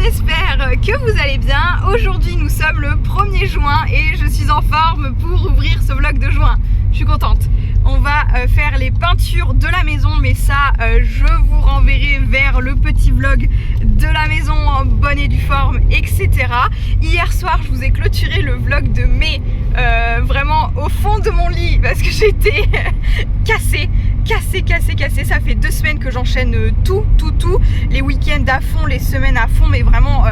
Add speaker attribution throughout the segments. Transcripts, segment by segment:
Speaker 1: espère que vous allez bien. Aujourd'hui nous sommes le 1er juin et je suis en forme pour ouvrir ce vlog de juin. Je suis contente. On va faire les peintures de la maison, mais ça je vous renverrai vers le petit vlog de la maison en bonne et due forme, etc. Hier soir je vous ai clôturé le vlog de mai vraiment au fond de mon lit parce que j'étais cassée. Ça fait 2 semaines que j'enchaîne tout, les week-ends à fond, les semaines à fond, mais vraiment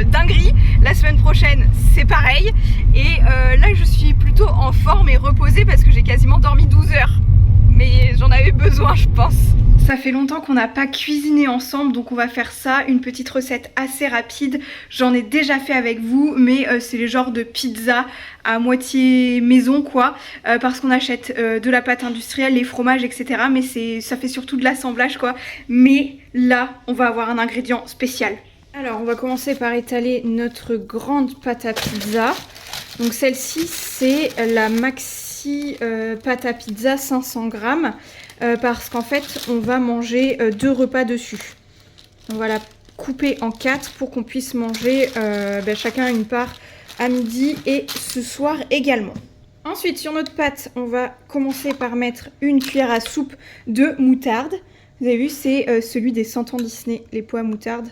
Speaker 1: dinguerie. La semaine prochaine c'est pareil et là je suis plutôt en forme et reposée parce que j'ai quasiment dormi 12 heures, mais j'en avais besoin je pense. Ça fait longtemps qu'on n'a pas cuisiné ensemble, donc on va faire ça, une petite recette assez rapide. J'en ai déjà fait avec vous, mais c'est les genres de pizza à moitié maison quoi, parce qu'on achète de la pâte industrielle, les fromages, etc. Mais ça fait surtout de l'assemblage quoi. Mais là, on va avoir un ingrédient spécial. Alors, on va commencer par étaler notre grande pâte à pizza. Donc celle-ci, c'est la maxi pâte à pizza 500 grammes. Parce qu'en fait on va manger 2 repas dessus. On va la couper en 4 pour qu'on puisse manger chacun une part à midi et ce soir également. Ensuite sur notre pâte on va commencer par mettre une cuillère à soupe de moutarde. Vous avez vu, c'est celui des 100 ans Disney, les pois à moutarde.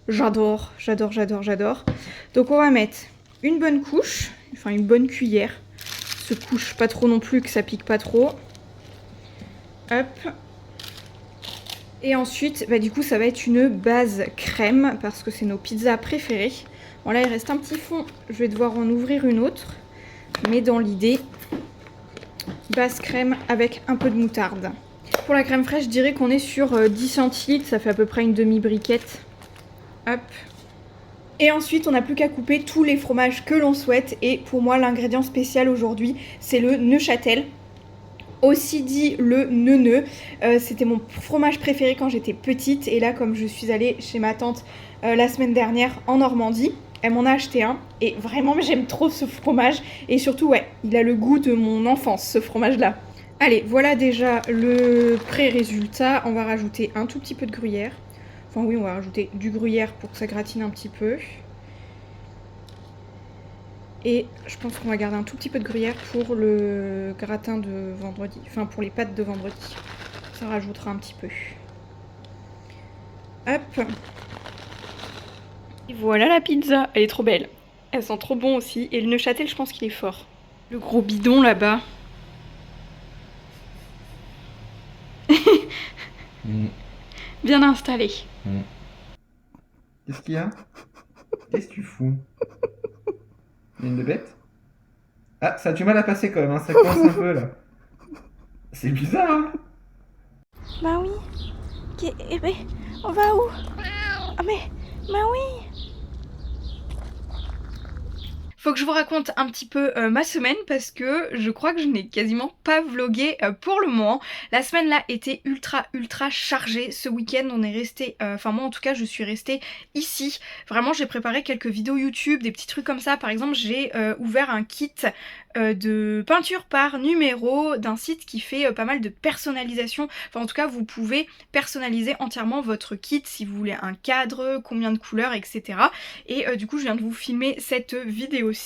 Speaker 1: J'adore. Donc on va mettre une bonne couche, enfin une bonne cuillère. Se couche pas trop non plus, que ça pique pas trop. Hop. Et ensuite, du coup, ça va être une base crème parce que c'est nos pizzas préférées. Bon, là, il reste un petit fond. Je vais devoir en ouvrir une autre. Mais dans l'idée, base crème avec un peu de moutarde. Pour la crème fraîche, je dirais qu'on est sur 10 centilitres. Ça fait à peu près une demi-briquette. Hop. Et ensuite, on n'a plus qu'à couper tous les fromages que l'on souhaite. Et pour moi, l'ingrédient spécial aujourd'hui, c'est le Neuchâtel. Aussi dit le neuneu, c'était mon fromage préféré quand j'étais petite et là comme je suis allée chez ma tante la semaine dernière en Normandie, elle m'en a acheté un et vraiment j'aime trop ce fromage et surtout ouais, il a le goût de mon enfance ce fromage là. Allez, voilà déjà le pré-résultat, on va rajouter un tout petit peu de gruyère, enfin oui on va rajouter du gruyère pour que ça gratine un petit peu. Et je pense qu'on va garder un tout petit peu de gruyère pour le gratin de vendredi. Enfin, pour les pâtes de vendredi. Ça rajoutera un petit peu. Hop. Et voilà la pizza. Elle est trop belle. Elle sent trop bon aussi. Et le Neuchâtel, je pense qu'il est fort. Le gros bidon là-bas. Bien installé.
Speaker 2: Qu'est-ce qu'il y a? Qu'est-ce que tu fous? Il y a une bête? Ah, ça a du mal à passer quand même, hein. Ça coince un peu là. C'est bizarre, hein.
Speaker 1: Bah oui. On va où? Ah mais, bah oui. Faut que je vous raconte un petit peu ma semaine parce que je crois que je n'ai quasiment pas vlogué pour le moment. La semaine là était ultra chargée. Ce week-end on est resté, enfin moi en tout cas je suis restée ici. Vraiment j'ai préparé quelques vidéos YouTube, des petits trucs comme ça. Par exemple j'ai ouvert un kit de peinture par numéro d'un site qui fait pas mal de personnalisation. Enfin en tout cas vous pouvez personnaliser entièrement votre kit si vous voulez un cadre, combien de couleurs, etc. Et du coup je viens de vous filmer cette vidéo-ci.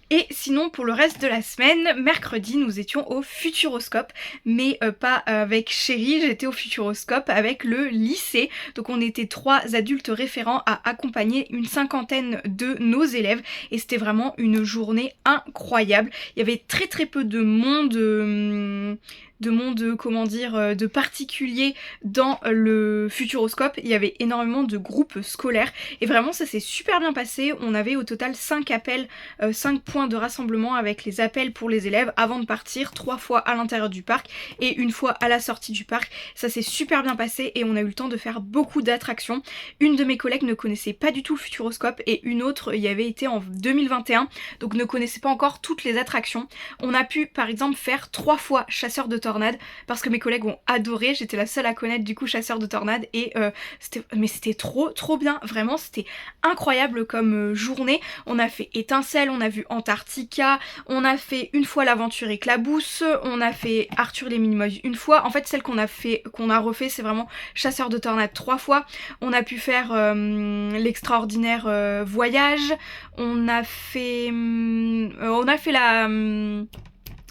Speaker 1: Et sinon pour le reste de la semaine, mercredi nous étions au Futuroscope, mais pas avec Chérie, j'étais au Futuroscope avec le lycée. Donc on était 3 adultes référents à accompagner une 50aine de nos élèves et c'était vraiment une journée incroyable. Il y avait très peu de monde, comment dire, de particuliers dans le Futuroscope. Il y avait énormément de groupes scolaires et vraiment ça s'est super bien passé. On avait au total 5 appels, 5 points de rassemblement avec les appels pour les élèves avant de partir, 3 fois à l'intérieur du parc et une fois à la sortie du parc. Ça s'est super bien passé et on a eu le temps de faire beaucoup d'attractions. Une de mes collègues ne connaissait pas du tout le Futuroscope et une autre y avait été en 2021 donc ne connaissait pas encore toutes les attractions. On a pu par exemple faire 3 fois chasseur de tornades tornades parce que mes collègues ont adoré, j'étais la seule à connaître du coup chasseur de tornades et c'était trop bien, vraiment c'était incroyable comme journée. On a fait Étincelle, on a vu Antarctica, on a fait une fois l'aventure Éclabousse, on a fait Arthur les Minimoys une fois. En fait celle qu'on a refait c'est vraiment chasseur de tornades 3 fois. On a pu faire l'extraordinaire voyage, on a fait la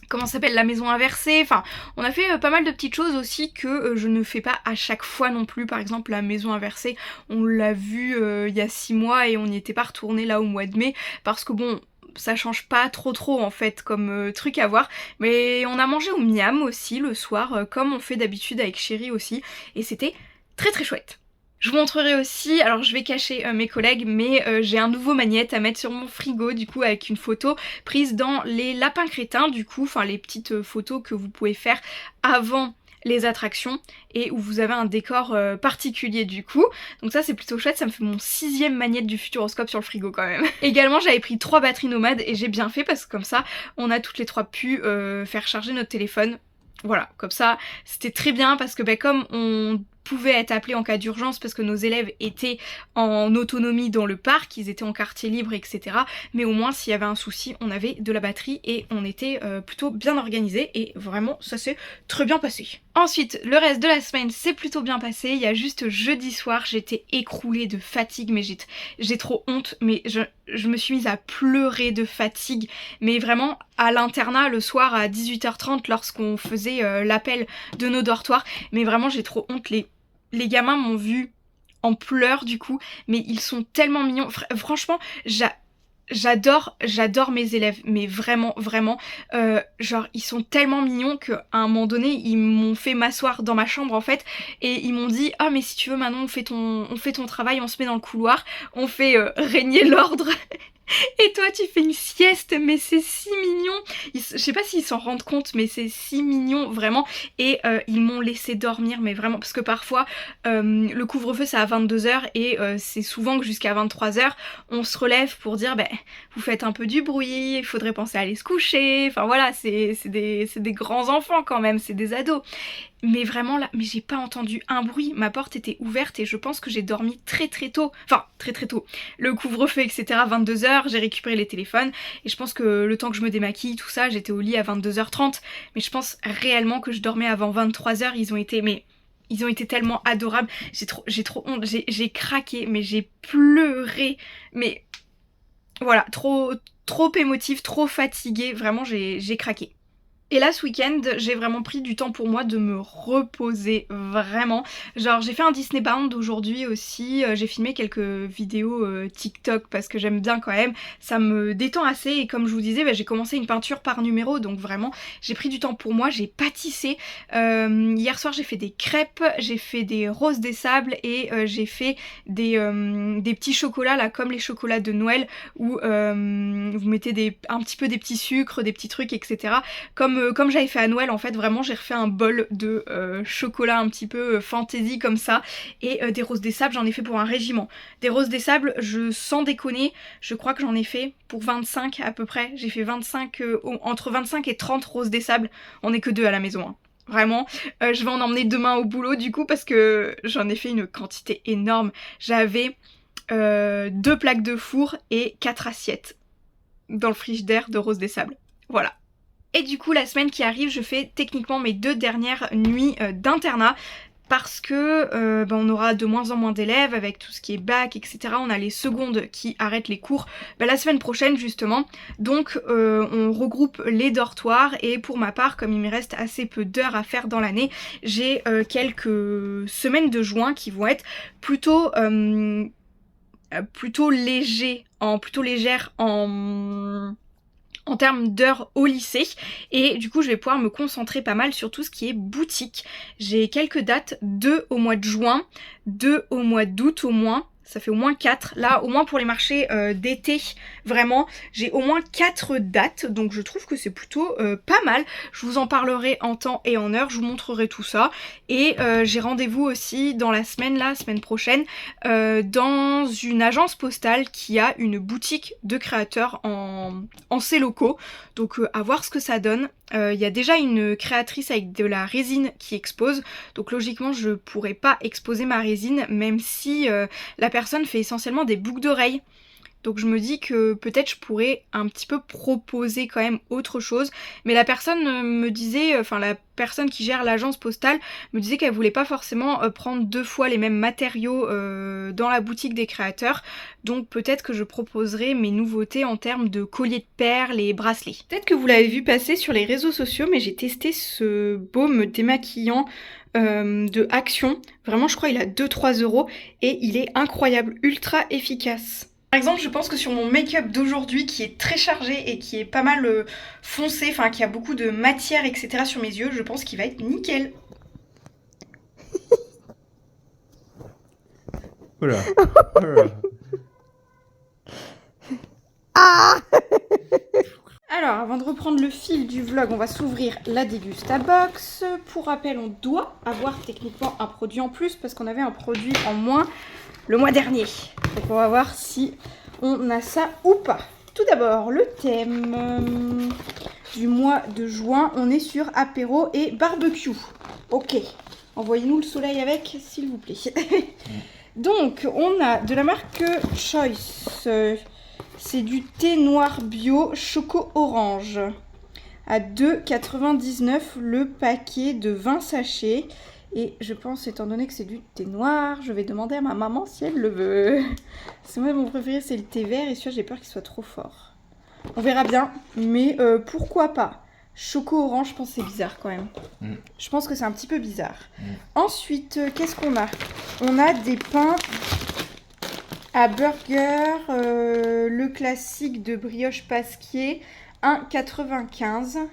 Speaker 1: comment ça s'appelle, la maison inversée, enfin on a fait pas mal de petites choses aussi que je ne fais pas à chaque fois non plus. Par exemple la maison inversée on l'a vue il y a 6 mois et on n'y était pas retourné là au mois de mai parce que bon ça change pas trop en fait comme truc à voir, mais on a mangé au miam aussi le soir comme on fait d'habitude avec Chéri aussi et c'était très chouette. Je vous montrerai aussi, alors je vais cacher mes collègues, mais j'ai un nouveau magnète à mettre sur mon frigo du coup avec une photo prise dans les lapins crétins du coup, enfin les petites photos que vous pouvez faire avant les attractions et où vous avez un décor particulier du coup. Donc ça c'est plutôt chouette, ça me fait mon 6e magnète du Futuroscope sur le frigo quand même. Également j'avais pris 3 batteries nomades et j'ai bien fait parce que comme ça on a toutes les 3 pu faire charger notre téléphone. Voilà, comme ça c'était très bien parce que comme on pouvait être appelé en cas d'urgence parce que nos élèves étaient en autonomie dans le parc, ils étaient en quartier libre etc. Mais au moins s'il y avait un souci on avait de la batterie et on était plutôt bien organisé et vraiment ça s'est très bien passé. Ensuite le reste de la semaine s'est plutôt bien passé, il y a juste jeudi soir j'étais écroulée de fatigue mais j'ai trop honte mais je me suis mise à pleurer de fatigue mais vraiment à l'internat le soir à 18h30 lorsqu'on faisait l'appel de nos dortoirs, mais vraiment j'ai trop honte, les gamins m'ont vue en pleurs du coup, mais ils sont tellement mignons, franchement j'adore mes élèves, mais vraiment genre ils sont tellement mignons qu'à un moment donné ils m'ont fait m'asseoir dans ma chambre en fait et ils m'ont dit ah mais si tu veux Manon on fait ton travail, on se met dans le couloir, on fait régner l'ordre et toi tu fais une sieste, mais c'est si mignon. Je sais pas s'ils s'en rendent compte mais c'est si mignon vraiment et ils m'ont laissé dormir mais vraiment parce que parfois le couvre-feu c'est à 22h et c'est souvent que jusqu'à 23h on se relève pour dire vous faites un peu du bruit, il faudrait penser à aller se coucher, enfin voilà c'est des grands enfants quand même, c'est des ados. Mais vraiment là, mais j'ai pas entendu un bruit, ma porte était ouverte et je pense que j'ai dormi très tôt, enfin très tôt. Le couvre-feu etc 22h, j'ai récupéré les téléphones et je pense que le temps que je me démaquille tout ça, j'étais au lit à 22h30, mais je pense réellement que je dormais avant 23h, ils ont été tellement adorables, j'ai trop honte, j'ai craqué, mais j'ai pleuré, mais voilà, trop émotive, trop fatiguée, vraiment j'ai craqué. Et là ce week-end j'ai vraiment pris du temps pour moi de me reposer vraiment. Genre j'ai fait un Disney Bound aujourd'hui aussi, j'ai filmé quelques vidéos TikTok parce que j'aime bien quand même, ça me détend assez et comme je vous disais j'ai commencé une peinture par numéro donc vraiment j'ai pris du temps pour moi, j'ai pâtissé. Hier soir j'ai fait des crêpes, j'ai fait des roses des sables et j'ai fait des petits chocolats là comme les chocolats de Noël où vous mettez un petit peu des petits sucres, des petits trucs etc. Comme j'avais fait à Noël en fait, vraiment j'ai refait un bol de chocolat un petit peu fantaisie comme ça et des roses des sables j'en ai fait pour un régiment. Des roses des sables sans déconner, je crois que j'en ai fait pour 25 à peu près, j'ai fait 25, entre 25 et 30 roses des sables, on est que 2 à la maison hein. Vraiment, je vais en emmener demain au boulot du coup parce que j'en ai fait une quantité énorme. J'avais 2 plaques de four et 4 assiettes dans le frigidaire de roses des sables, voilà. Et du coup la semaine qui arrive je fais techniquement mes 2 dernières nuits d'internat parce que on aura de moins en moins d'élèves avec tout ce qui est bac etc. On a les secondes qui arrêtent les cours la semaine prochaine justement, donc on regroupe les dortoirs et pour ma part comme il me reste assez peu d'heures à faire dans l'année, j'ai quelques semaines de juin qui vont être plutôt légères en termes d'heures au lycée et du coup je vais pouvoir me concentrer pas mal sur tout ce qui est boutique. J'ai quelques dates, 2 au mois de juin, 2 au mois d'août au moins, ça fait au moins 4. Là au moins pour les marchés d'été, vraiment j'ai au moins 4 dates donc je trouve que c'est plutôt pas mal. Je vous en parlerai en temps et en heure, je vous montrerai tout ça et j'ai rendez-vous aussi dans la semaine prochaine dans une agence postale qui a une boutique de créateurs en ses locaux, donc à voir ce que ça donne. il y a déjà une créatrice avec de la résine qui expose, donc logiquement je pourrais pas exposer ma résine, même si la personne fait essentiellement des boucles d'oreilles. Donc je me dis que peut-être je pourrais un petit peu proposer quand même autre chose. Mais la personne me disait, enfin la personne qui gère l'agence postale me disait qu'elle voulait pas forcément prendre 2 fois les mêmes matériaux dans la boutique des créateurs. Donc peut-être que je proposerai mes nouveautés en termes de colliers de perles et bracelets. Peut-être que vous l'avez vu passer sur les réseaux sociaux, mais j'ai testé ce baume démaquillant de Action. Vraiment je crois il a 2-3 € et il est incroyable, ultra efficace. Par exemple, je pense que sur mon make-up d'aujourd'hui, qui est très chargé et qui est pas mal foncé, enfin qui a beaucoup de matière, etc. sur mes yeux, je pense qu'il va être nickel.
Speaker 2: Oula. Oula.
Speaker 1: Alors, avant de reprendre le fil du vlog, on va s'ouvrir la Dégustabox. Pour rappel, on doit avoir techniquement un produit en plus parce qu'on avait un produit en moins le mois dernier. Donc on va voir si on a ça ou pas. Tout d'abord, le thème du mois de juin, on est sur apéro et barbecue. Ok, envoyez-nous le soleil avec, s'il vous plaît. Donc, on a de la marque Choice. C'est du thé noir bio choco orange. À 2,99 € le paquet de 20 sachets. Et je pense, étant donné que c'est du thé noir, je vais demander à ma maman si elle le veut. Parce que moi, mon préféré, c'est le thé vert. Et celui-là, j'ai peur qu'il soit trop fort. On verra bien. Mais pourquoi pas. Choco orange, je pense que c'est bizarre quand même. Je pense que c'est un petit peu bizarre. Ensuite, qu'est-ce qu'on a? On a des pains à burger. Le classique de brioche Pasquier. 1,95 €.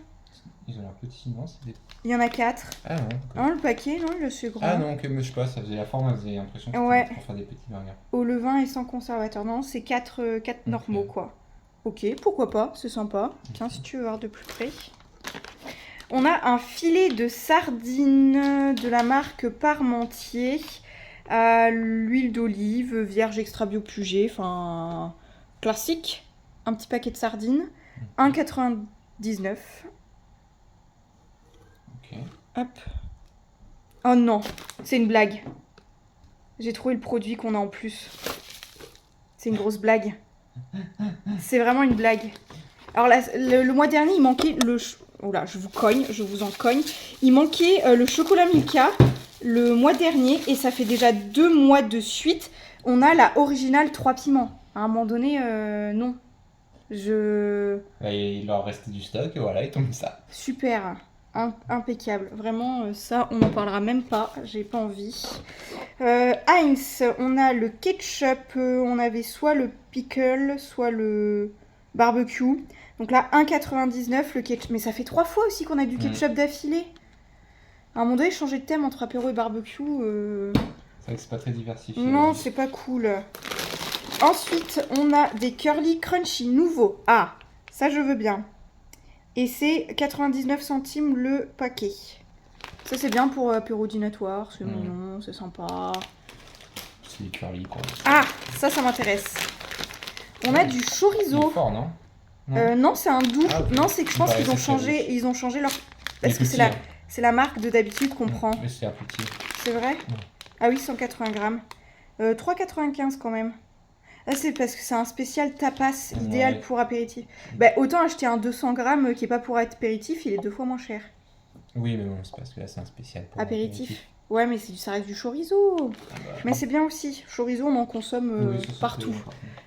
Speaker 2: Ils ont l'air petits, non? C'est des...
Speaker 1: Il y en a 4.
Speaker 2: Ah non.
Speaker 1: Non, le paquet, non, il est assez grand.
Speaker 2: Ah non, que je sais pas, ça faisait la forme, ça faisait l'impression que
Speaker 1: ouais.
Speaker 2: c'était pour faire des petits burgers.
Speaker 1: Au levain et sans conservateur. Non, c'est 4 normaux, quoi. Ok, pourquoi pas, c'est sympa. Tiens, si tu veux voir de plus près. On a un filet de sardines de la marque Parmentier à l'huile d'olive, vierge extra bio Puget, enfin classique. Un petit paquet de sardines, 1,99 €.
Speaker 2: Ok.
Speaker 1: Hop. Oh non, c'est une blague. J'ai trouvé le produit qu'on a en plus. C'est une grosse blague. C'est vraiment une blague. Alors là, le mois dernier, il manquait le... Oh là, je vous en cogne. Il manquait le chocolat Milka le mois dernier et ça fait déjà 2 mois de suite. On a la originale 3 piments. À un moment donné, non.
Speaker 2: Il leur restait du stock et voilà, il tombe ça.
Speaker 1: Super. Impeccable. Vraiment, ça, on n'en parlera même pas. J'ai pas envie. Heinz, on a le ketchup. On avait soit le pickle, soit le barbecue. Donc là, 1,99 € le ketchup. Mais ça fait 3 fois aussi qu'on a du ketchup d'affilée. À un moment donné, changer de thème entre apéro et barbecue.
Speaker 2: C'est vrai que c'est pas très diversifié.
Speaker 1: Non, c'est pas cool. Ensuite, on a des curly crunchy nouveaux. Ah, ça je veux bien. Et c'est 99 centimes le paquet. Ça c'est bien pour apéro dînatoire, c'est mignon, c'est sympa.
Speaker 2: C'est des curly quoi.
Speaker 1: Ah, ça m'intéresse. On a du chorizo.
Speaker 2: C'est fort, non?
Speaker 1: Non, c'est un doux.
Speaker 2: Ah, okay.
Speaker 1: Non, c'est que je pense qu'ils ont changé leur... Parce que c'est la marque de d'habitude qu'on prend.
Speaker 2: Mais c'est un petit.
Speaker 1: C'est vrai? Ah oui, 180 grammes. 3,95 quand même. Ah, c'est parce que c'est un spécial tapas idéal pour apéritif. Bah, autant acheter un 200 grammes qui est pas pour apéritif, il est 2 fois moins cher.
Speaker 2: Oui, mais bon, c'est parce que là c'est un spécial pour
Speaker 1: apéritif. Ouais, mais ça reste du chorizo. Mais c'est bien aussi. Chorizo, on en consomme partout.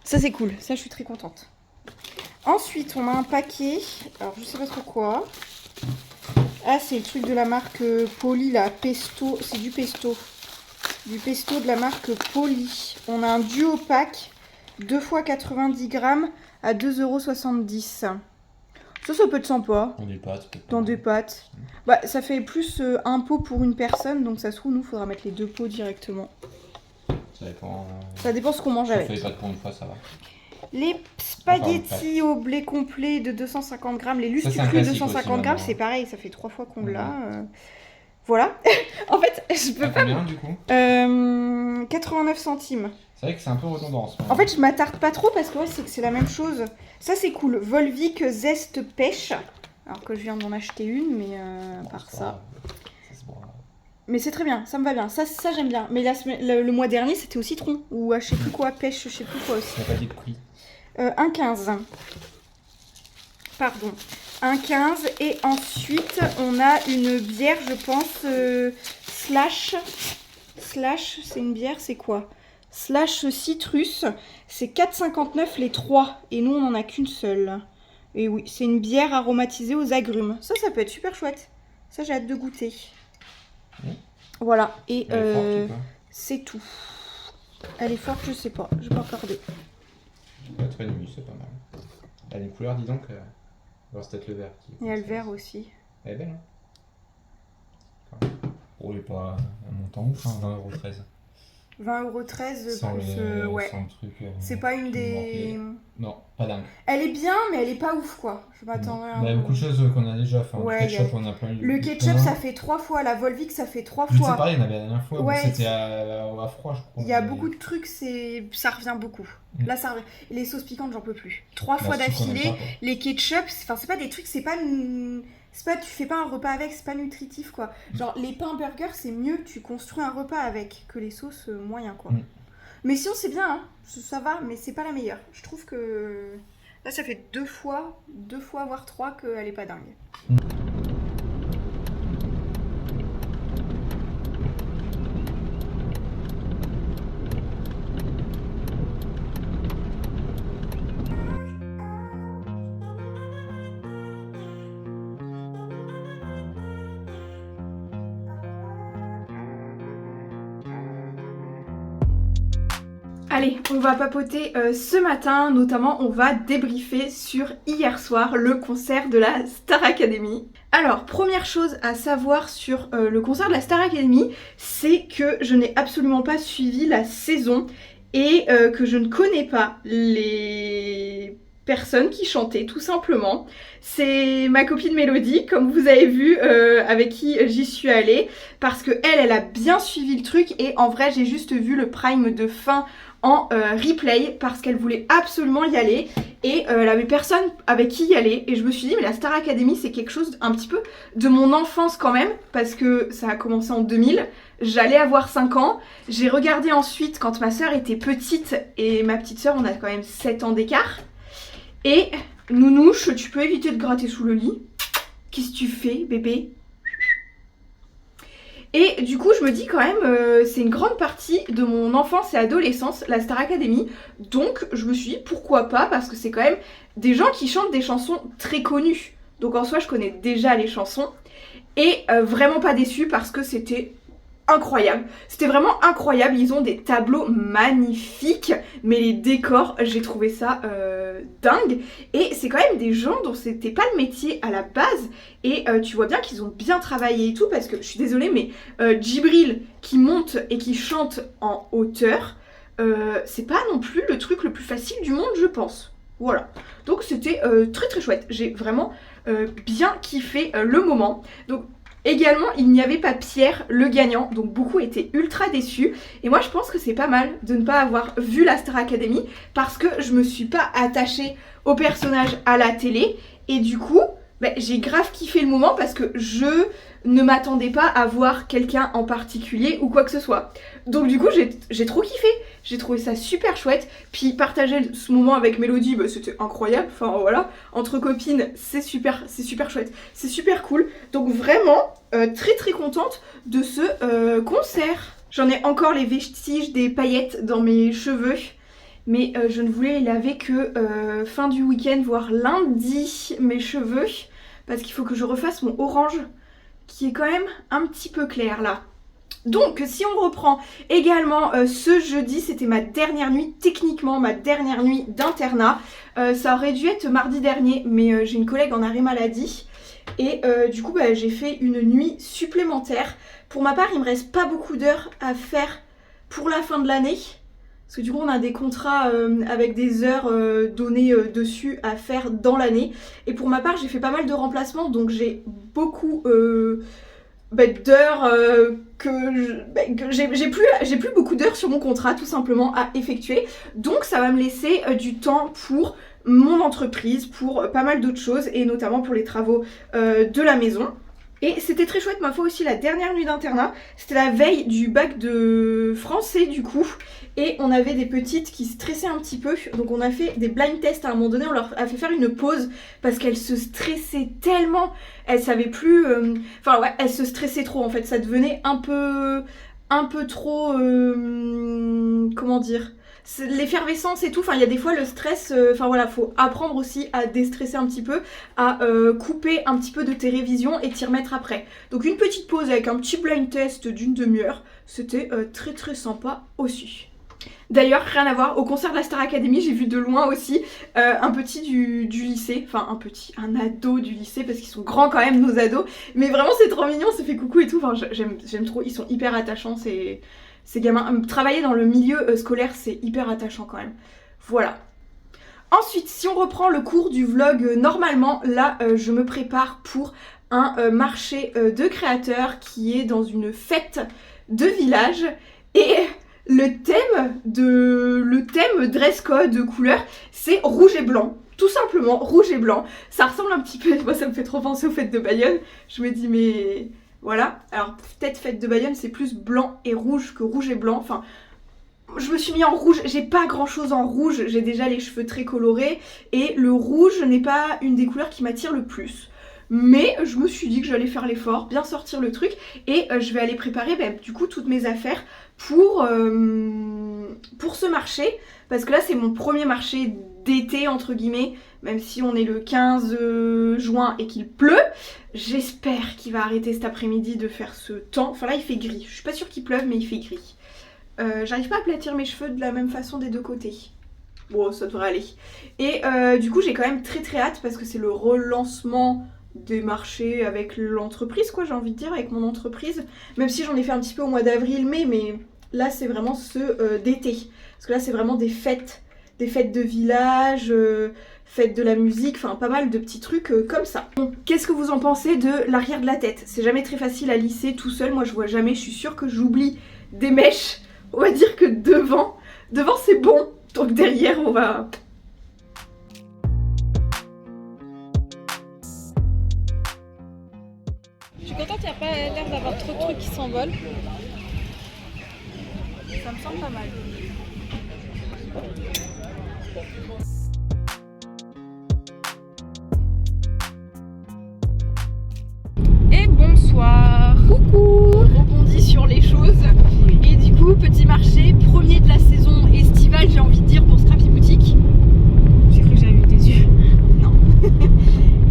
Speaker 1: Ça, c'est cool. Ça, je suis très contente. Ensuite, on a un paquet. Alors, je sais pas trop quoi. Ah, c'est le truc de la marque Poli, là. Pesto. C'est du pesto. Du pesto de la marque Poli. On a un duo pack. 2 fois 90 grammes à 2,70 €. Ça peut être sympa.
Speaker 2: Dans des pâtes.
Speaker 1: Dans des pâtes. Bah, ça fait plus un pot pour une personne, donc ça se trouve, nous, faudra mettre les 2 pots directement.
Speaker 2: Ça dépend.
Speaker 1: Ça dépend ce qu'on mange avec.
Speaker 2: Ça fait pas de pour une fois, ça va.
Speaker 1: Les spaghettis au blé complet de 250 grammes, les lusticlus 250 grammes, c'est pareil, ça fait 3 fois qu'on l'a. Voilà. En fait, je peux pas.
Speaker 2: Combien du coup
Speaker 1: 89 centimes.
Speaker 2: C'est vrai que c'est un peu redondant en ce moment.
Speaker 1: En fait, je m'attarde pas trop parce que c'est la même chose. Ça, c'est cool. Volvic Zeste Pêche. Alors que je viens d'en acheter une, mais par ça.
Speaker 2: Ça se boit.
Speaker 1: Mais c'est très bien, ça me va bien. Ça j'aime bien. Mais le mois dernier, c'était au citron. Ou à je sais plus quoi, pêche, je sais plus quoi aussi.
Speaker 2: Ça n'a pas dit de prix.
Speaker 1: 1,15. Pardon. 1,15. Et ensuite, on a une bière, je pense, Slash. Slash, c'est une bière, c'est quoi? Slash Citrus. C'est 4,59 les 3. Et nous, on n'en a qu'une seule. Et oui, c'est une bière aromatisée aux agrumes. Ça peut être super chouette. Ça, j'ai hâte de goûter.
Speaker 2: Mmh.
Speaker 1: Voilà. Et
Speaker 2: Elle est forte ou pas?
Speaker 1: c'est tout. Elle est forte, je sais pas. Je vais pas regarder.
Speaker 2: Ouais, très nuit, c'est pas mal. Elle a une couleur, dis donc. Alors, c'est peut-être le vert.
Speaker 1: Il y a le vert aussi.
Speaker 2: Elle est belle, hein? Oh, il est pas un montant ouf, hein, 20,13 €.
Speaker 1: 20,13
Speaker 2: sans
Speaker 1: plus. Ouais.
Speaker 2: sans le truc.
Speaker 1: C'est pas une des.
Speaker 2: Non, pas dingue.
Speaker 1: Elle est bien, mais elle est pas ouf quoi. Je m'attendais à.
Speaker 2: Il y a beaucoup de choses qu'on a déjà. Enfin,
Speaker 1: Ouais,
Speaker 2: le ketchup, on a plein.
Speaker 1: Le ketchup, ça fait 3 fois. La Volvic, ça fait 3 fois.
Speaker 2: C'est pareil, il y en avait la dernière fois.
Speaker 1: Ouais,
Speaker 2: C'était à froid, je crois.
Speaker 1: Il y a beaucoup de trucs, ça revient beaucoup. Là, ça revient. Les sauces piquantes, j'en peux plus. 3 fois d'affilée. Les ketchup, c'est pas des trucs, c'est pas, tu fais pas un repas avec, c'est pas nutritif quoi. Genre les pains burgers, c'est mieux, tu construis un repas avec que les sauces moyens quoi. Mais sinon c'est bien, hein. Ça va, mais c'est pas la meilleure. Je trouve que là ça fait 2 fois voire 3 qu'elle est pas dingue. Allez, on va papoter ce matin, notamment on va débriefer sur hier soir le concert de la Star Academy. Alors, première chose à savoir sur le concert de la Star Academy, c'est que je n'ai absolument pas suivi la saison et que je ne connais pas les personnes qui chantaient tout simplement. C'est ma copine Mélodie, comme vous avez vu, avec qui j'y suis allée, parce que elle a bien suivi le truc et en vrai j'ai juste vu le prime de fin en replay parce qu'elle voulait absolument y aller et elle avait personne avec qui y aller et je me suis dit mais la Star Academy c'est quelque chose un petit peu de mon enfance quand même parce que ça a commencé en 2000, j'allais avoir 5 ans, j'ai regardé ensuite quand ma soeur était petite et ma petite soeur on a quand même 7 ans d'écart et Nounouche tu peux éviter de gratter sous le lit, qu'est-ce que tu fais bébé? Et du coup je me dis quand même c'est une grande partie de mon enfance et adolescence la Star Academy, donc je me suis dit pourquoi pas parce que c'est quand même des gens qui chantent des chansons très connues, donc en soi je connais déjà les chansons et vraiment pas déçue parce que c'était incroyable, c'était vraiment incroyable, ils ont des tableaux magnifiques mais les décors j'ai trouvé ça dingue et c'est quand même des gens dont c'était pas le métier à la base et tu vois bien qu'ils ont bien travaillé et tout parce que je suis désolée mais Djibril qui monte et qui chante en hauteur c'est pas non plus le truc le plus facile du monde je pense, voilà, donc c'était très très chouette, j'ai vraiment bien kiffé le moment. Donc également, il n'y avait pas Pierre, le gagnant, donc beaucoup étaient ultra déçus. Et moi, je pense que c'est pas mal de ne pas avoir vu la Star Academy parce que je me suis pas attachée au personnage à la télé. Et du coup, j'ai grave kiffé le moment parce que je ne m'attendais pas à voir quelqu'un en particulier ou quoi que ce soit. Donc du coup, j'ai trop kiffé. J'ai trouvé ça super chouette. Puis partager ce moment avec Mélodie, c'était incroyable. Enfin voilà, entre copines, c'est super chouette. C'est super cool. Donc vraiment, très très contente de ce concert. J'en ai encore les vestiges des paillettes dans mes cheveux. Mais je ne voulais les laver que fin du week-end, voire lundi, mes cheveux. Parce qu'il faut que je refasse mon orange, qui est quand même un petit peu clair là. Donc si on reprend également ce jeudi, c'était ma dernière nuit, techniquement ma dernière nuit d'internat. Ça aurait dû être mardi dernier, mais j'ai une collègue en arrêt maladie. Et du coup j'ai fait une nuit supplémentaire. Pour ma part il me reste pas beaucoup d'heures à faire pour la fin de l'année. Parce que du coup on a des contrats avec des heures données dessus à faire dans l'année. Et pour ma part j'ai fait pas mal de remplacements, donc j'ai beaucoup d'heures j'ai plus beaucoup d'heures sur mon contrat tout simplement à effectuer. Donc ça va me laisser du temps pour mon entreprise, pour pas mal d'autres choses et notamment pour les travaux de la maison. Et c'était très chouette, ma foi aussi, la dernière nuit d'internat. C'était la veille du bac de français du coup. Et on avait des petites qui stressaient un petit peu. Donc on a fait des blind tests à un moment donné. On leur a fait faire une pause parce qu'elles se stressaient tellement. Elles savaient plus... Enfin ouais, elles se stressaient trop en fait. Ça devenait un peu trop... comment dire, l'effervescence et tout, enfin il y a des fois le stress, enfin voilà, faut apprendre aussi à déstresser un petit peu, à couper un petit peu de tes révisions et t'y remettre après. Donc une petite pause avec un petit blind test d'une demi-heure, c'était très très sympa aussi. D'ailleurs, rien à voir, au concert de la Star Academy, j'ai vu de loin aussi un petit du lycée, enfin un ado du lycée, parce qu'ils sont grands quand même nos ados, mais vraiment c'est trop mignon, ça fait coucou et tout, enfin j'aime trop, ils sont hyper attachants, ces gamins. Travailler dans le milieu scolaire, c'est hyper attachant quand même. Voilà. Ensuite, si on reprend le cours du vlog normalement, là je me prépare pour un marché de créateurs qui est dans une fête de village et le thème dress code couleur, c'est rouge et blanc. Tout simplement, rouge et blanc. Ça ressemble un petit peu, moi ça me fait trop penser aux fêtes de Bayonne. Je me dis mais voilà. Alors peut-être fête de Bayonne c'est plus blanc et rouge que rouge et blanc. Enfin, je me suis mis en rouge, j'ai pas grand chose en rouge, j'ai déjà les cheveux très colorés. Et le rouge n'est pas une des couleurs qui m'attire le plus. Mais je me suis dit que j'allais faire l'effort, bien sortir le truc. Et je vais aller préparer du coup toutes mes affaires pour ce marché. Parce que là c'est mon premier marché d'été entre guillemets. Même si on est le 15 juin et qu'il pleut. J'espère qu'il va arrêter cet après-midi de faire ce temps. Enfin là il fait gris, je suis pas sûre qu'il pleuve mais il fait gris. J'arrive pas à aplatir mes cheveux de la même façon des deux côtés. Bon ça devrait aller. Et du coup j'ai quand même très hâte parce que c'est le relancement des marchés avec l'entreprise quoi, j'ai envie de dire, avec mon entreprise. Même si j'en ai fait un petit peu au mois d'avril, mai, mais là c'est vraiment ceux d'été. Parce que là c'est vraiment des fêtes de village, fêtes de la musique, enfin pas mal de petits trucs comme ça. Bon, qu'est-ce que vous en pensez de l'arrière de la tête? C'est jamais très facile à lisser tout seul, moi je vois jamais, je suis sûre que j'oublie des mèches. On va dire que devant c'est bon, donc derrière on va...
Speaker 3: Je suis contente, il n'y a pas l'air d'avoir trop de trucs qui s'envolent. Ça me semble pas mal.
Speaker 1: Et bonsoir. Coucou. On rebondit sur les choses. Et du coup, petit marché, premier de la saison estivale, j'ai envie de dire, pour Scrappy Boutique.
Speaker 3: J'ai cru que j'avais eu des yeux.
Speaker 1: Non.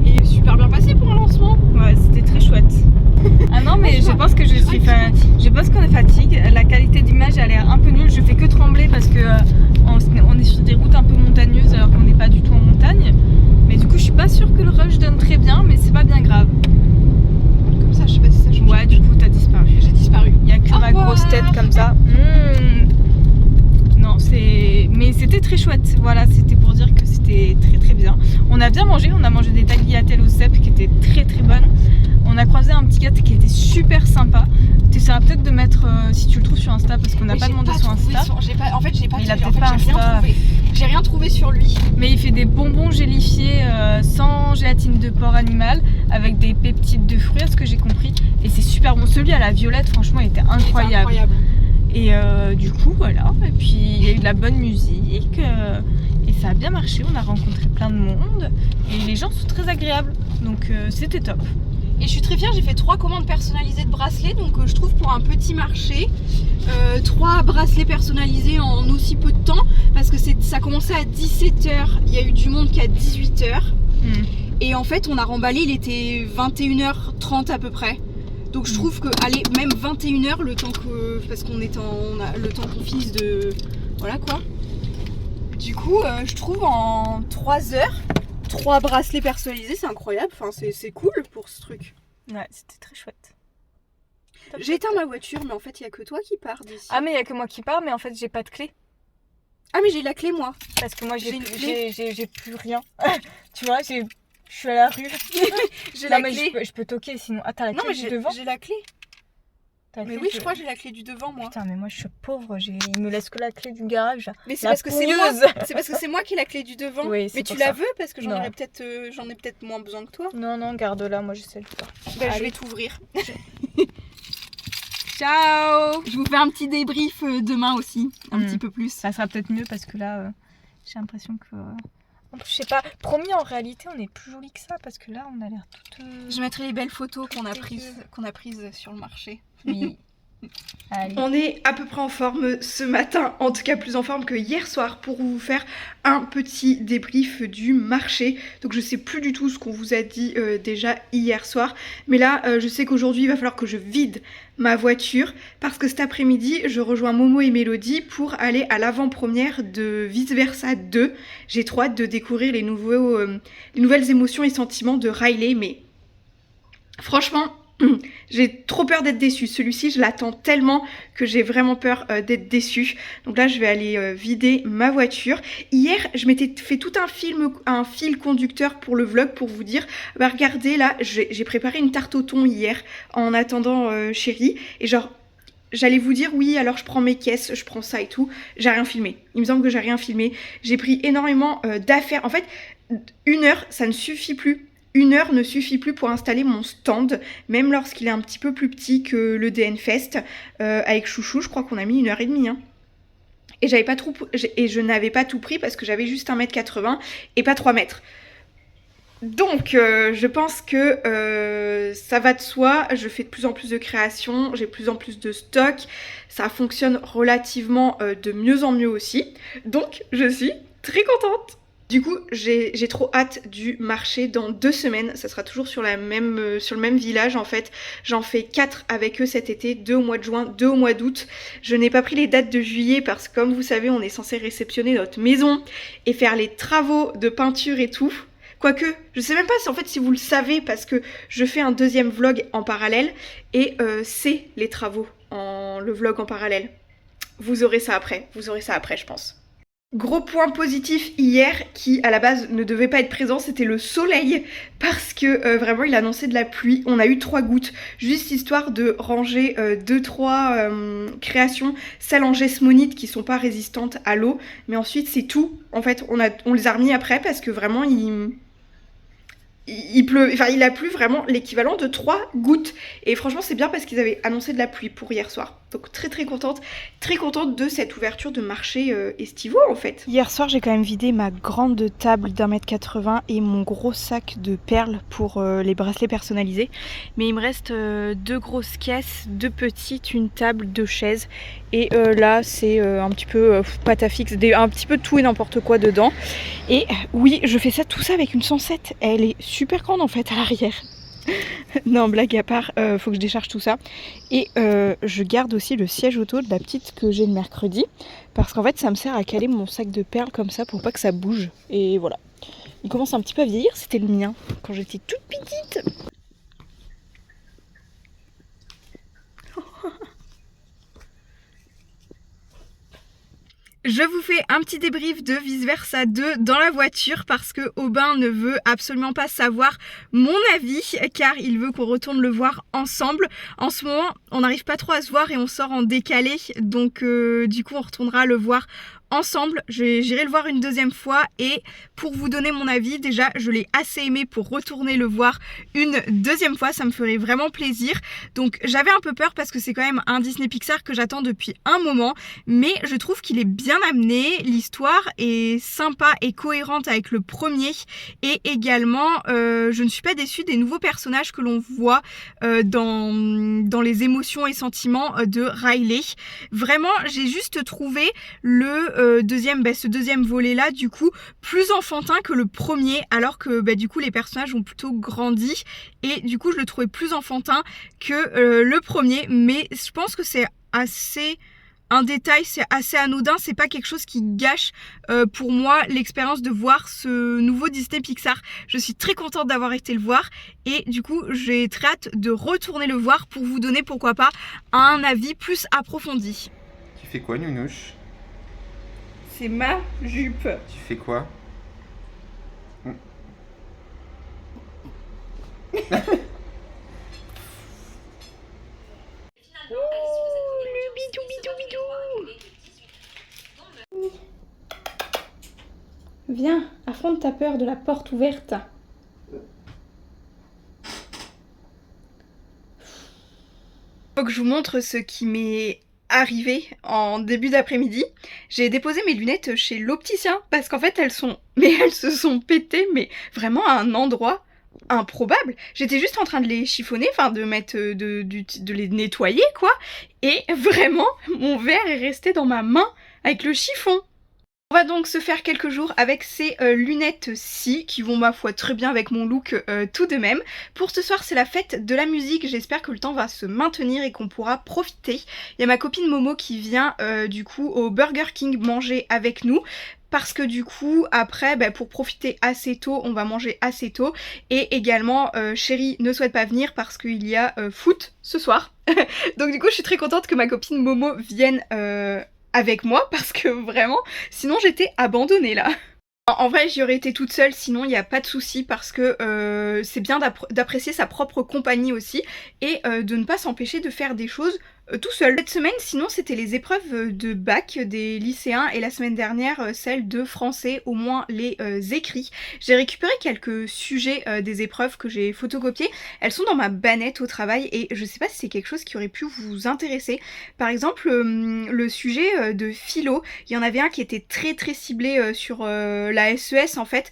Speaker 1: Et super bien passé pour un lancement.
Speaker 3: Ouais, c'était très chouette. Ah non, mais je pense que je pense qu'on est fatigue. La qualité d'image a l'air un peu nulle. Je fais que trembler parce que on est sur des routes un peu montagneuses alors qu'on n'est pas du tout en montagne. Mais du coup, je suis pas sûre que le rush donne très bien, mais c'est pas bien grave.
Speaker 1: Comme ça, je sais pas si ça change.
Speaker 3: Ouais, du coup, t'as disparu.
Speaker 1: J'ai disparu.
Speaker 3: Il y a que ma grosse tête comme ça. Non, mais c'était très chouette. Voilà, c'était pour dire que c'était très bien. On a bien mangé. On a mangé des tagliatelles au cèpe qui étaient très bonnes. On a croisé un petit gars qui était super sympa. Tu essaieras peut-être de mettre si tu le trouves sur Insta parce qu'on n'a pas demandé son Insta.
Speaker 1: En fait, j'ai pas
Speaker 3: Il a
Speaker 1: trouvé.
Speaker 3: peut-être pas Insta.
Speaker 1: J'ai rien trouvé sur lui.
Speaker 3: Mais il fait des bonbons gélifiés sans gélatine de porc animal avec des peptides de fruits, à ce que j'ai compris. Et c'est super bon. Celui à la violette, franchement, il était incroyable. Et du coup, voilà. Et puis il y a eu de la bonne musique. Et ça a bien marché. On a rencontré plein de monde. Et les gens sont très agréables. Donc c'était top.
Speaker 1: Et je suis très fière, j'ai fait 3 commandes personnalisées de bracelets, donc je trouve pour un petit marché, 3 bracelets personnalisés en aussi peu de temps, parce que ça commençait à 17h, il y a eu du monde qu'à 18h, et en fait on a remballé, il était 21h30 à peu près. Donc je trouve que, allez, même 21h, le temps que, parce qu'on est on a le temps qu'on finisse de, voilà quoi. Du coup, je trouve en 3 heures, 3 bracelets personnalisés, c'est incroyable, enfin c'est cool pour ce truc.
Speaker 3: Ouais, c'était très chouette.
Speaker 1: J'ai éteint ma voiture, mais en fait il n'y a que toi qui pars d'ici.
Speaker 3: Ah mais il n'y a que moi qui pars, mais en fait j'ai pas de clé.
Speaker 1: Ah mais j'ai la clé moi.
Speaker 3: Parce que moi j'ai plus rien. Tu vois, je suis à la rue.
Speaker 1: J'ai la clé.
Speaker 3: Je peux toquer sinon. Attends, la clé
Speaker 1: non mais
Speaker 3: devant.
Speaker 1: j'ai la clé. Mais oui, je crois que j'ai la clé du devant, moi.
Speaker 3: Putain, mais moi je suis pauvre, il me laisse que la clé du garage.
Speaker 1: Mais c'est
Speaker 3: La
Speaker 1: parce que c'est moi.
Speaker 3: pouilleuse.
Speaker 1: C'est parce que c'est moi qui ai la clé du devant.
Speaker 3: Oui,
Speaker 1: mais tu
Speaker 3: pour
Speaker 1: la
Speaker 3: ça.
Speaker 1: veux parce que j'en
Speaker 3: Non.
Speaker 1: ai peut-être moins besoin que toi.
Speaker 3: Non, non, garde-la, moi j'essaie de faire.
Speaker 1: Bah, je
Speaker 3: Allez.
Speaker 1: vais t'ouvrir. Ciao. Je vous fais un petit débrief demain aussi, un petit peu plus.
Speaker 3: Ça sera peut-être mieux parce que là, j'ai l'impression que... En plus, je sais pas, promis, en réalité, on est plus joli que ça parce que là, on a l'air toute...
Speaker 1: Je mettrai les belles photos qu'on a prises sur le marché.
Speaker 3: Oui. Allez.
Speaker 1: On est à peu près en forme ce matin, en tout cas plus en forme que hier soir pour vous faire un petit débrief du marché. Donc je sais plus du tout ce qu'on vous a dit déjà hier soir, mais là je sais qu'aujourd'hui il va falloir que je vide ma voiture parce que cet après-midi je rejoins Momo et Mélodie pour aller à l'avant-première de Vice Versa 2. J'ai trop hâte de découvrir les nouvelles émotions et sentiments de Riley, mais franchement... j'ai trop peur d'être déçue. Celui-ci, je l'attends tellement que j'ai vraiment peur d'être déçue. Donc là, je vais aller vider ma voiture. Hier, je m'étais fait tout un fil conducteur pour le vlog pour vous dire, bah regardez là, j'ai préparé une tarte au thon hier en attendant chérie. Et genre, j'allais vous dire oui, alors je prends mes caisses, je prends ça et tout. J'ai rien filmé. Il me semble que j'ai rien filmé. J'ai pris énormément d'affaires. En fait, 1 heure, ça ne suffit plus. 1 heure ne suffit plus pour installer mon stand, même lorsqu'il est un petit peu plus petit que le DN Fest. Avec Chouchou, je crois qu'on a mis 1h30. Hein. Et je n'avais pas tout pris parce que j'avais juste 1m80 et pas 3 mètres. Donc, je pense que ça va de soi. Je fais de plus en plus de créations, j'ai de plus en plus de stock. Ça fonctionne relativement de mieux en mieux aussi. Donc, je suis très contente. Du coup, j'ai trop hâte du marché dans 2 semaines. Ça sera toujours sur le même village en fait. J'en fais 4 avec eux cet été, 2 au mois de juin, 2 au mois d'août. Je n'ai pas pris les dates de juillet parce que comme vous savez, on est censé réceptionner notre maison et faire les travaux de peinture et tout. Quoique, je sais même pas si vous le savez parce que je fais un 2e vlog en parallèle et c'est les travaux, le vlog en parallèle. Vous aurez ça après je pense. Gros point positif hier qui à la base ne devait pas être présent, c'était le soleil parce que vraiment il annonçait de la pluie. On a eu 3 gouttes, juste histoire de ranger 2-3 créations, celles en gesmonite qui sont pas résistantes à l'eau, mais ensuite c'est tout. En fait on les a remis après parce que vraiment il pleut, enfin il a plu vraiment l'équivalent de 3 gouttes et franchement c'est bien parce qu'ils avaient annoncé de la pluie pour hier soir. Donc très contente de cette ouverture de marché estivaux en fait. Hier soir j'ai quand même vidé ma grande table d'1m80 et mon gros sac de perles pour les bracelets personnalisés. Mais il me reste 2 grosses caisses, 2 petites, une table, 2 chaises. Et là c'est un petit peu pâte à fixe, un petit peu tout et n'importe quoi dedans. Et oui, je fais tout ça avec une 107. Elle est super grande en fait à l'arrière. Non, blague à part, faut que je décharge tout ça. Et je garde aussi le siège auto de la petite que j'ai le mercredi. Parce qu'en fait ça me sert à caler mon sac de perles comme ça pour pas que ça bouge. Et voilà. Il commence un petit peu à vieillir, c'était le mien quand j'étais toute petite. Je vous fais un petit débrief de Vice Versa 2 dans la voiture parce que Aubin ne veut absolument pas savoir mon avis car il veut qu'on retourne le voir ensemble. En ce moment, on n'arrive pas trop à se voir et on sort en décalé, donc du coup on retournera le voir ensemble. J'irai le voir une 2e fois et pour vous donner mon avis, déjà je l'ai assez aimé pour retourner le voir une 2e fois, ça me ferait vraiment plaisir. Donc j'avais un peu peur parce que c'est quand même un Disney Pixar que j'attends depuis un moment, mais je trouve qu'il est bien amené, l'histoire est sympa et cohérente avec le premier et également je ne suis pas déçue des nouveaux personnages que l'on voit dans les émotions et sentiments de Riley. Vraiment j'ai juste trouvé ce 2e volet là du coup plus enfantin que le premier alors que du coup les personnages ont plutôt grandi et du coup je le trouvais plus enfantin que le premier, mais je pense que c'est assez un détail, c'est assez anodin, c'est pas quelque chose qui gâche pour moi l'expérience de voir ce nouveau Disney Pixar. Je suis très contente d'avoir été le voir et du coup j'ai très hâte de retourner le voir pour vous donner pourquoi pas un avis plus approfondi.
Speaker 2: Tu fais quoi, Nounouche?
Speaker 1: C'est ma jupe.
Speaker 2: Tu fais quoi?
Speaker 1: Viens, affronte ta peur de la porte ouverte. Faut que je vous montre ce qui m'est arrivé en début d'après-midi. J'ai déposé mes lunettes chez l'opticien parce qu'en fait elles se sont pétées, mais vraiment à un endroit improbable. J'étais juste en train de les chiffonner, enfin de mettre de les nettoyer quoi, et vraiment mon verre est resté dans ma main avec le chiffon. On va donc se faire quelques jours avec ces lunettes-ci qui vont ma foi très bien avec mon look tout de même. Pour ce soir c'est la fête de la musique, j'espère que le temps va se maintenir et qu'on pourra profiter. Il y a ma copine Momo qui vient du coup au Burger King manger avec nous. Parce que du coup après pour profiter assez tôt on va manger assez tôt. Et également Chérie ne souhaite pas venir parce qu'il y a foot ce soir. Donc du coup je suis très contente que ma copine Momo vienne avec moi parce que vraiment sinon j'étais abandonnée là. En vrai j'y aurais été toute seule sinon il n'y a pas de souci parce que c'est bien d'apprécier sa propre compagnie aussi et de ne pas s'empêcher de faire des choses tout seul. Cette semaine sinon c'était les épreuves de bac des lycéens et la semaine dernière celle de français, au moins les écrits. J'ai récupéré quelques sujets des épreuves que j'ai photocopiés. Elles sont dans ma bannette au travail et je sais pas si c'est quelque chose qui aurait pu vous intéresser. Par exemple le sujet de philo, il y en avait un qui était très ciblé sur la SES en fait.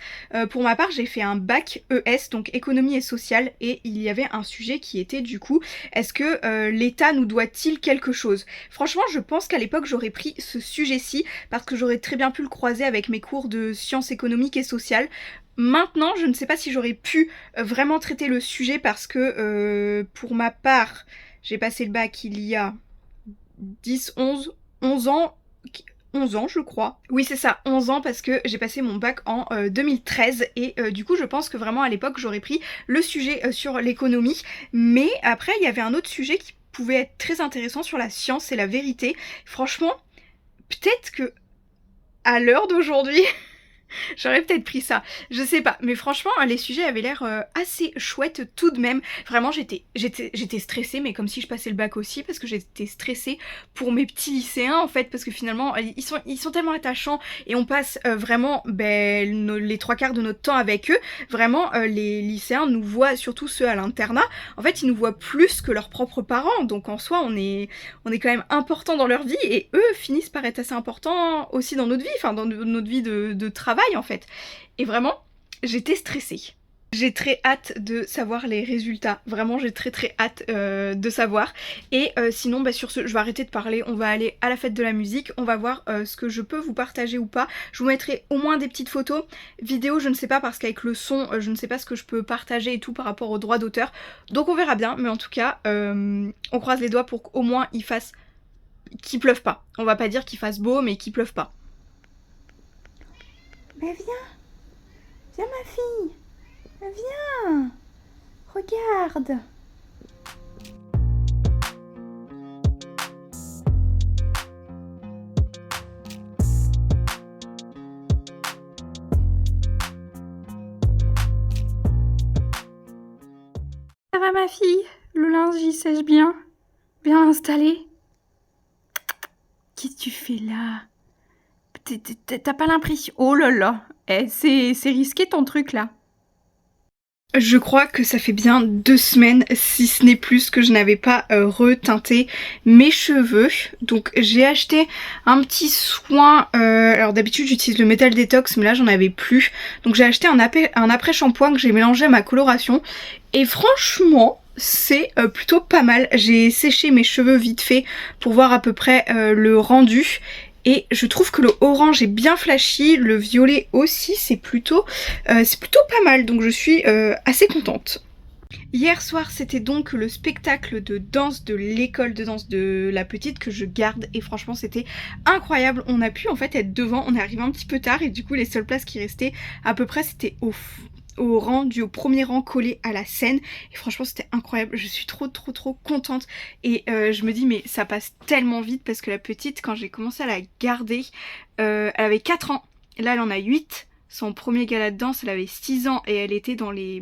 Speaker 1: Pour ma part j'ai fait un bac ES, donc économie et sociale, et il y avait un sujet qui était du coup est-ce que l'État nous doit-il quelque chose? Franchement je pense qu'à l'époque j'aurais pris ce sujet-ci parce que j'aurais très bien pu le croiser avec mes cours de sciences économiques et sociales. Maintenant je ne sais pas si j'aurais pu vraiment traiter le sujet parce que pour ma part j'ai passé le bac il y a 11 ans. 11 ans je crois. Oui c'est ça, 11 ans parce que j'ai passé mon bac en 2013 et du coup je pense que vraiment à l'époque j'aurais pris le sujet sur l'économie. Mais après il y avait un autre sujet qui pouvait être très intéressant sur la science et la vérité. Franchement, peut-être que à l'heure d'aujourd'hui j'aurais peut-être pris ça, je sais pas, mais franchement les sujets avaient l'air assez chouettes tout de même. Vraiment j'étais stressée, mais comme si je passais le bac aussi, parce que j'étais stressée pour mes petits lycéens en fait, parce que finalement ils sont tellement attachants et on passe vraiment les 3/4 de notre temps avec eux. Vraiment les lycéens nous voient, surtout ceux à l'internat, en fait ils nous voient plus que leurs propres parents, donc en soi on est quand même important dans leur vie et eux finissent par être assez importants aussi dans notre vie, enfin dans notre vie de travail en fait. Et vraiment j'étais stressée. J'ai très hâte de savoir les résultats, vraiment j'ai très hâte de savoir. Et sinon sur ce je vais arrêter de parler, on va aller à la fête de la musique, on va voir ce que je peux vous partager ou pas. Je vous mettrai au moins des petites photos, vidéos je ne sais pas parce qu'avec le son je ne sais pas ce que je peux partager et tout par rapport aux droits d'auteur. Donc on verra bien, mais en tout cas on croise les doigts pour qu'au moins qu'il pleuve pas. On va pas dire qu'il fasse beau mais qu'il pleuve pas. Mais viens ma fille, viens, regarde. Ça va ma fille, le linge il sèche bien, bien installé. Qu'est-ce que tu fais là? T'as pas l'impression... Oh là là, c'est risqué ton truc là. Je crois que ça fait bien 2 semaines, si ce n'est plus, que je n'avais pas reteinté mes cheveux. Donc j'ai acheté un petit soin, alors d'habitude j'utilise le Metal Detox mais là j'en avais plus. Donc j'ai acheté un après-shampoing que j'ai mélangé à ma coloration. Et franchement c'est plutôt pas mal. J'ai séché mes cheveux vite fait pour voir à peu près le rendu. Et je trouve que le orange est bien flashy, le violet aussi, c'est plutôt pas mal, donc je suis assez contente. Hier soir c'était donc le spectacle de danse de l'école de danse de la petite que je garde et franchement c'était incroyable. On a pu en fait être devant, on est arrivé un petit peu tard et du coup les seules places qui restaient à peu près c'était au premier rang collé à la scène et franchement c'était incroyable. Je suis trop contente et je me dis mais ça passe tellement vite parce que la petite quand j'ai commencé à la garder elle avait 4 ans, là elle en a 8. Son premier gala de danse elle avait 6 ans et elle était dans les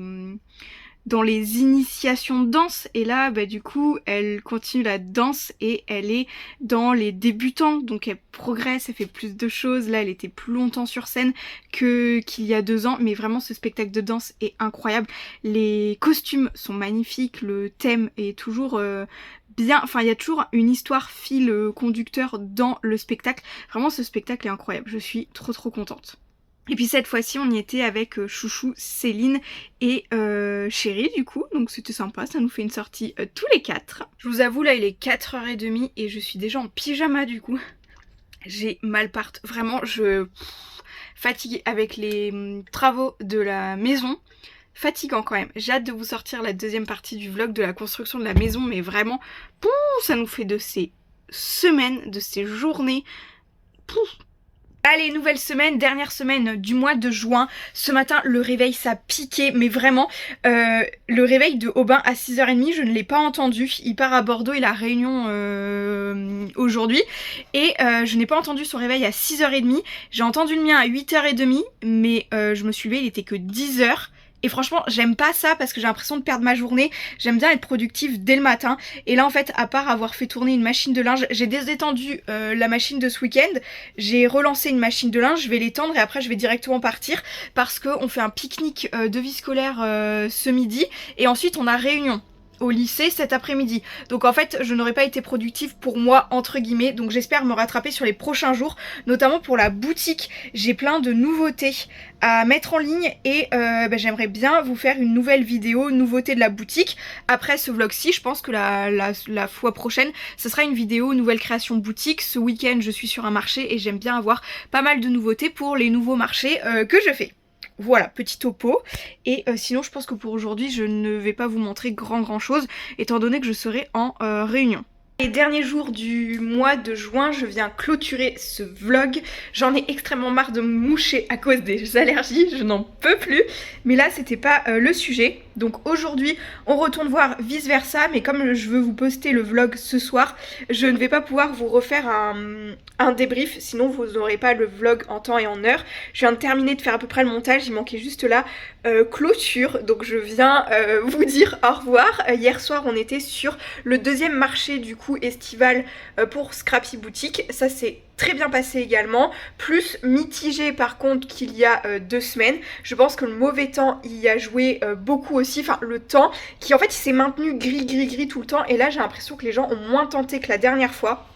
Speaker 1: dans les initiations de danse, et là bah du coup elle continue la danse et elle est dans les débutants, donc elle progresse, elle fait plus de choses. Là elle était plus longtemps sur scène qu'il y a 2 ans, mais vraiment ce spectacle de danse est incroyable. Les costumes sont magnifiques, le thème est toujours bien, enfin il y a toujours une histoire fil conducteur dans le spectacle. Vraiment ce spectacle est incroyable, je suis trop contente. Et puis cette fois-ci on y était avec Chouchou, Céline et Chéri du coup, donc c'était sympa, ça nous fait une sortie tous les 4. Je vous avoue là il est 4h30 et je suis déjà en pyjama du coup. J'ai mal partout, vraiment je fatiguée avec les travaux de la maison. Fatigant quand même. J'ai hâte de vous sortir la deuxième partie du vlog de la construction de la maison, mais vraiment, ça nous fait de ces semaines, de ces journées. Allez, nouvelle semaine, dernière semaine du mois de juin. Ce matin, le réveil ça piquait, mais vraiment, le réveil de Aubin à 6h30, je ne l'ai pas entendu. Il part à Bordeaux, il a réunion aujourd'hui, et je n'ai pas entendu son réveil à 6h30. J'ai entendu le mien à 8h30, mais je me suis levée, il était que 10h. Et franchement j'aime pas ça parce que j'ai l'impression de perdre ma journée. J'aime bien être productive dès le matin. Et là en fait, à part avoir fait tourner une machine de linge, j'ai désétendu la machine de ce week-end. J'ai relancé une machine de linge, je vais l'étendre et après je vais directement partir. Parce qu'on fait un pique-nique de vie scolaire ce midi. Et ensuite on a réunion au lycée cet après-midi. Donc en fait je n'aurais pas été productive pour moi entre guillemets, donc j'espère me rattraper sur les prochains jours, notamment pour la boutique. J'ai plein de nouveautés à mettre en ligne et j'aimerais bien vous faire une nouvelle vidéo nouveauté de la boutique. Après ce vlog-ci, je pense que la fois prochaine ce sera une vidéo nouvelle création boutique. Ce week-end je suis sur un marché et j'aime bien avoir pas mal de nouveautés pour les nouveaux marchés que je fais. Voilà, petit topo. Et sinon je pense que pour aujourd'hui je ne vais pas vous montrer grand chose étant donné que je serai en réunion. Les derniers jours du mois de juin, je viens clôturer ce vlog. J'en ai extrêmement marre de me moucher à cause des allergies, je n'en peux plus. Mais là c'était pas le sujet. Donc aujourd'hui on retourne voir Vice Versa, mais comme je veux vous poster le vlog ce soir, je ne vais pas pouvoir vous refaire un débrief, sinon vous n'aurez pas le vlog en temps et en heure. Je viens de terminer de faire à peu près le montage, il manquait juste là clôture, donc je viens vous dire au revoir. Hier soir on était sur le deuxième marché du coup estival pour Scrappy Boutique, ça c'est très bien passé également, plus mitigé par contre qu'il y a 2 semaines. Je pense que le mauvais temps y a joué beaucoup aussi, enfin le temps qui en fait il s'est maintenu gris tout le temps, et là j'ai l'impression que les gens ont moins tenté que la dernière fois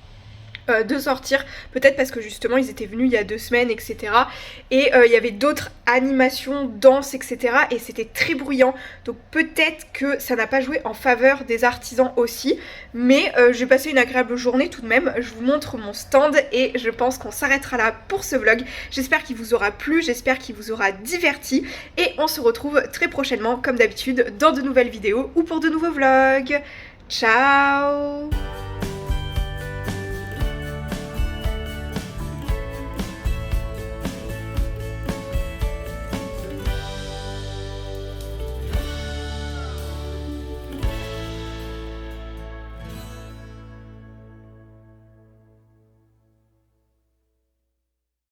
Speaker 1: de sortir, peut-être parce que justement ils étaient venus il y a 2 semaines etc, et il y avait d'autres animations, danse etc, et c'était très bruyant, donc peut-être que ça n'a pas joué en faveur des artisans aussi, mais j'ai passé une agréable journée tout de même. Je vous montre mon stand et je pense qu'on s'arrêtera là pour ce vlog. J'espère qu'il vous aura plu, j'espère qu'il vous aura diverti, et on se retrouve très prochainement comme d'habitude dans de nouvelles vidéos ou pour de nouveaux vlogs. Ciao.